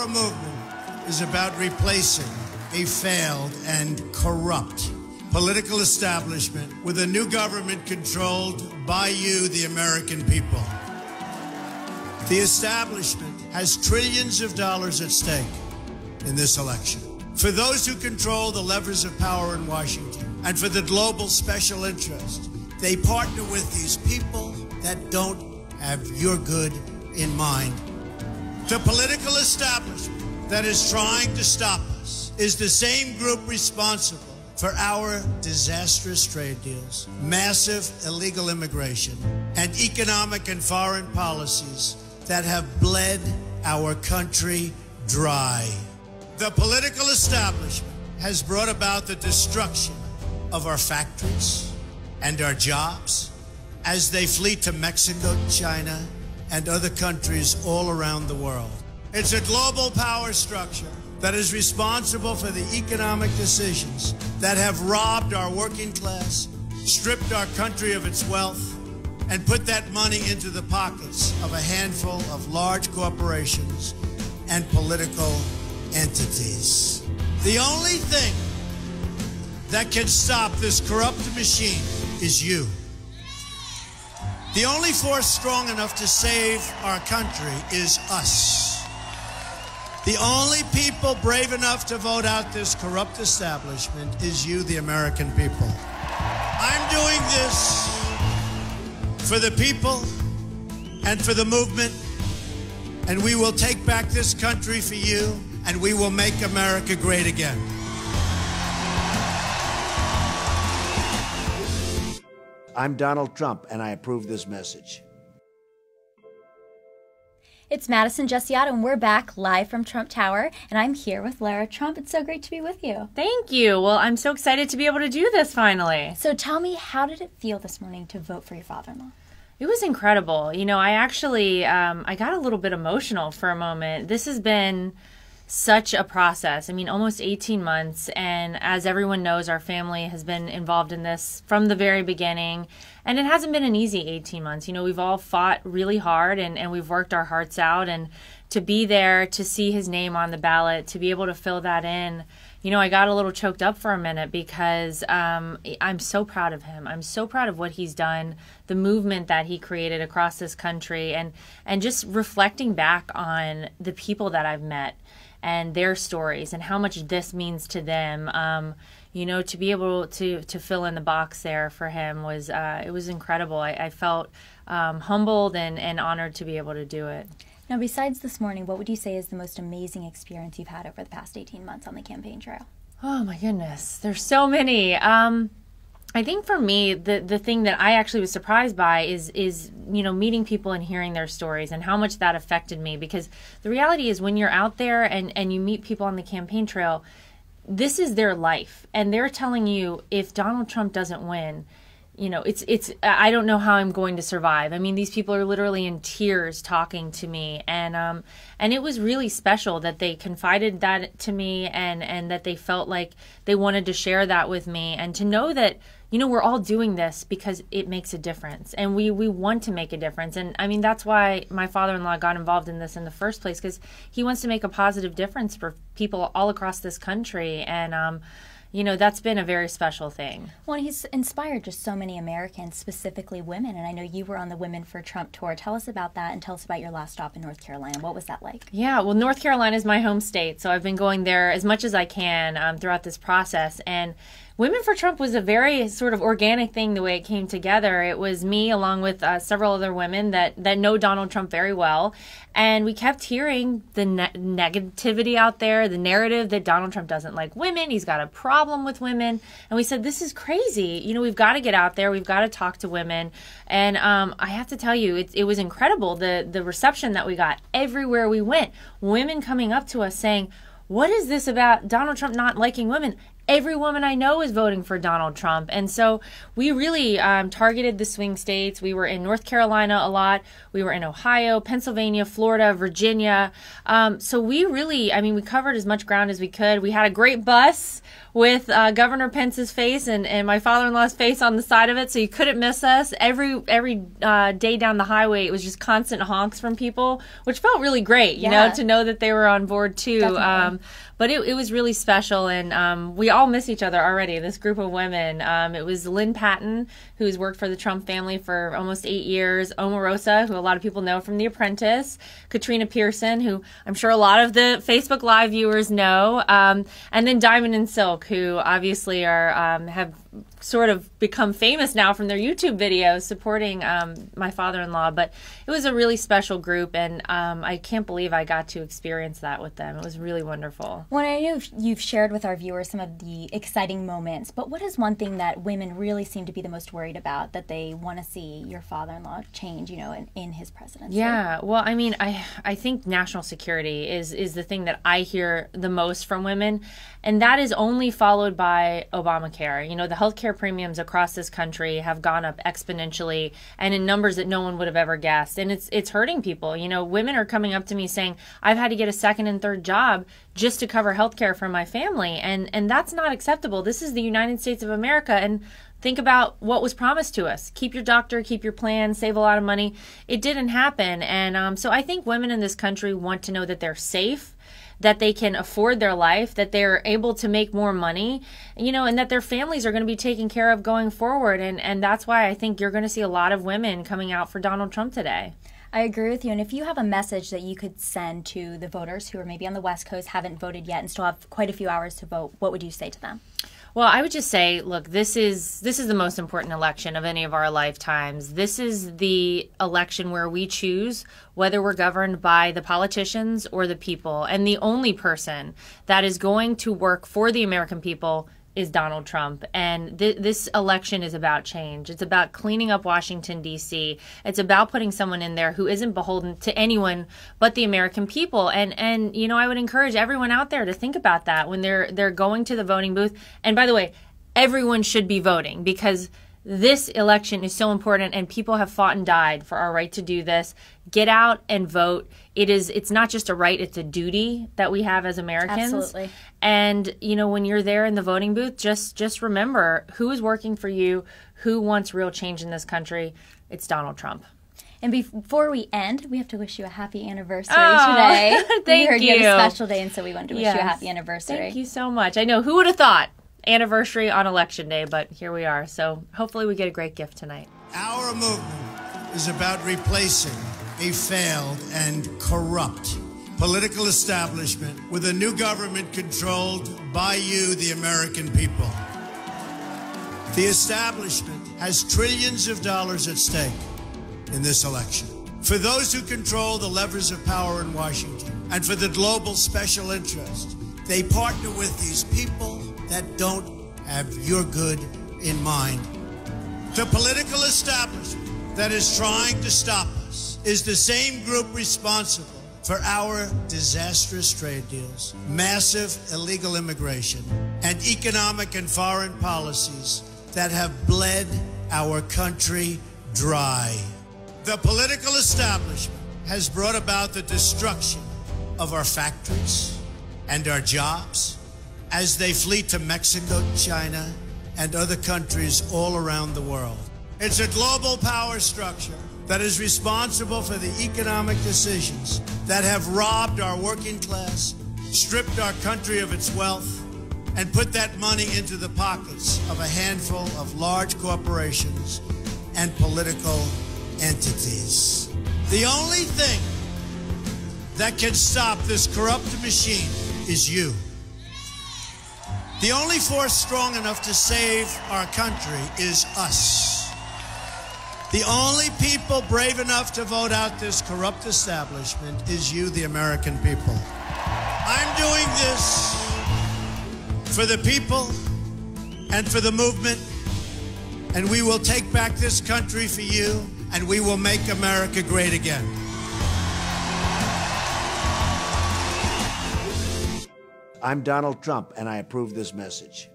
Our movement is about replacing a failed and corrupt political establishment with a new government controlled by you, the American people. The establishment has trillions of dollars at stake in this election. For those who control the levers of power in Washington and for the global special interest, they partner with these people that don't have your good in mind. The political establishment that is trying to stop us is the same group responsible for our disastrous trade deals, massive illegal immigration, and economic and foreign policies that have bled our country dry. The political establishment has brought about the destruction of our factories and our jobs as they flee to Mexico, China, and other countries all around the world. It's a global power structure that is responsible for the economic decisions that have robbed our working class, stripped our country of its wealth, and put that money into the pockets of a handful of large corporations and political entities. The only thing that can stop this corrupt machine is you. The only force strong enough to save our country is us. The only people brave enough to vote out this corrupt establishment is you, the American people. I'm doing this for the people and for the movement, and we will take back this country for you, and we will make America great again. I'm Donald Trump, and I approve this message. It's Madison Jessiato, and we're back live from Trump Tower, and I'm here with Lara Trump. It's so great to be with you. Thank you. Well, I'm so excited to be able to do this finally. So tell me, how did it feel this morning to vote for your father-in-law? It was incredible. You know, I actually, I got a little bit emotional for a moment. This has been such a process. I mean, almost 18 months. And as everyone knows, our family has been involved in this from the very beginning. And it hasn't been an easy 18 months. You know, we've all fought really hard and we've worked our hearts out. And to be there, to see his name on the ballot, to be able to fill that in, you know, I got a little choked up for a minute because I'm so proud of him. I'm so proud of what he's done, the movement that he created across this country, and just reflecting back on the people that I've met and their stories and how much this means to them. You know, to be able to fill in the box there for him was it was incredible. I felt humbled and honored to be able to do it. Now, besides this morning, what would you say is the most amazing experience you've had over the past 18 months on the campaign trail? Oh, my goodness. There's so many. I think for me, the thing that I actually was surprised by is you know, meeting people and hearing their stories and how much that affected me. Because the reality is when you're out there and you meet people on the campaign trail, this is their life. And they're telling you, if Donald Trump doesn't win, you know, it's I don't know how I'm going to survive. I mean, these people are literally in tears talking to me, and it was really special that they confided that to me, and that they felt like they wanted to share that with me, and to know that, you know, we're all doing this because it makes a difference, and we want to make a difference. And I mean, that's why my father-in-law got involved in this in the first place, because he wants to make a positive difference for people all across this country, and you know, that's been a very special thing. Well, he's inspired just so many Americans, specifically women. And I know you were on the Women for Trump tour. Tell us about that, and tell us about your last stop in North Carolina. What was that like? Yeah, well, North Carolina is my home state, so I've been going there as much as I can throughout this process. And Women for Trump was a very sort of organic thing the way it came together. It was me along with several other women that know Donald Trump very well. And we kept hearing the negativity out there, the narrative that Donald Trump doesn't like women. He's got a problem with women. And we said, this is crazy. You know, we've got to get out there. We've got to talk to women. And I have to tell you, it was incredible, the reception that we got everywhere we went. Women coming up to us saying, what is this about Donald Trump not liking women? every woman I know is voting for Donald Trump. And so we really targeted the swing states. We were in North Carolina a lot. We were in Ohio, Pennsylvania, Florida, Virginia. So we really, I mean, we covered as much ground as we could. We had a great bus with Governor Pence's face and my father-in-law's face on the side of it, so you couldn't miss us. Every day down the highway, it was just constant honks from people, which felt really great, you know, to know that they were on board too. But it was really special, and we all miss each other already, this group of women. It was Lynn Patton, who's worked for the Trump family for almost 8 years, Omarosa, who a lot of people know from The Apprentice, Katrina Pearson, who I'm sure a lot of the Facebook Live viewers know, and then Diamond and Silk, who obviously are have sort of become famous now from their YouTube videos supporting my father-in-law. But it was a really special group, and I can't believe I got to experience that with them. It was really wonderful. Well, I know you've shared with our viewers some of the exciting moments, but what is one thing that women really seem to be the most worried about that they want to see your father-in-law change, you know, in his presidency? Yeah, well, I mean, I think national security is the thing that I hear the most from women, and that is only followed by Obamacare. You know, the healthcare premiums across this country have gone up exponentially and in numbers that no one would have ever guessed. And it's hurting people. You know, women are coming up to me saying, I've had to get a second and third job just to cover healthcare for my family. And that's not acceptable. This is the United States of America. And think about what was promised to us. Keep your doctor, keep your plan, save a lot of money. It didn't happen. And so I think women in this country want to know that they're safe, that they can afford their life, that they're able to make more money, you know, and that their families are going to be taken care of going forward. And that's why I think you're going to see a lot of women coming out for Donald Trump today. I agree with you. And if you have a message that you could send to the voters who are maybe on the West Coast, haven't voted yet, and still have quite a few hours to vote, what would you say to them? Well, I would just say, look, this is the most important election of any of our lifetimes. This is the election where we choose whether we're governed by the politicians or the people. And the only person that is going to work for the American people is Donald Trump. And this election is about change. It's about cleaning up Washington, D.C. It's about putting someone in there who isn't beholden to anyone but the American people. And you know, I would encourage everyone out there to think about that when they're going to the voting booth. And by the way, everyone should be voting, because this election is so important, and people have fought and died for our right to do this. Get out and vote. It's not just a right, it's a duty that we have as Americans. Absolutely. And, you know, when you're there in the voting booth, just remember who is working for you, who wants real change in this country. It's Donald Trump. And before we end, we have to wish you a happy anniversary today. Thank we heard you. You have a special day, and so we wanted to wish you a happy anniversary. Thank you so much. I know, who would have thought? Anniversary on election day, but here we are. So hopefully we get a great gift tonight. Our movement is about replacing a failed and corrupt political establishment with a new government controlled by you, the American people. The establishment has trillions of dollars at stake in this election. For those who control the levers of power in Washington, and for the global special interest, they partner with these people that don't have your good in mind. The political establishment that is trying to stop us is the same group responsible for our disastrous trade deals, massive illegal immigration, and economic and foreign policies that have bled our country dry. The political establishment has brought about the destruction of our factories and our jobs as they flee to Mexico, China, and other countries all around the world. It's a global power structure that is responsible for the economic decisions that have robbed our working class, stripped our country of its wealth, and put that money into the pockets of a handful of large corporations and political entities. The only thing that can stop this corrupt machine is you. The only force strong enough to save our country is us. The only people brave enough to vote out this corrupt establishment is you, the American people. I'm doing this for the people and for the movement, and we will take back this country for you, and we will make America great again. I'm Donald Trump, and I approve this message.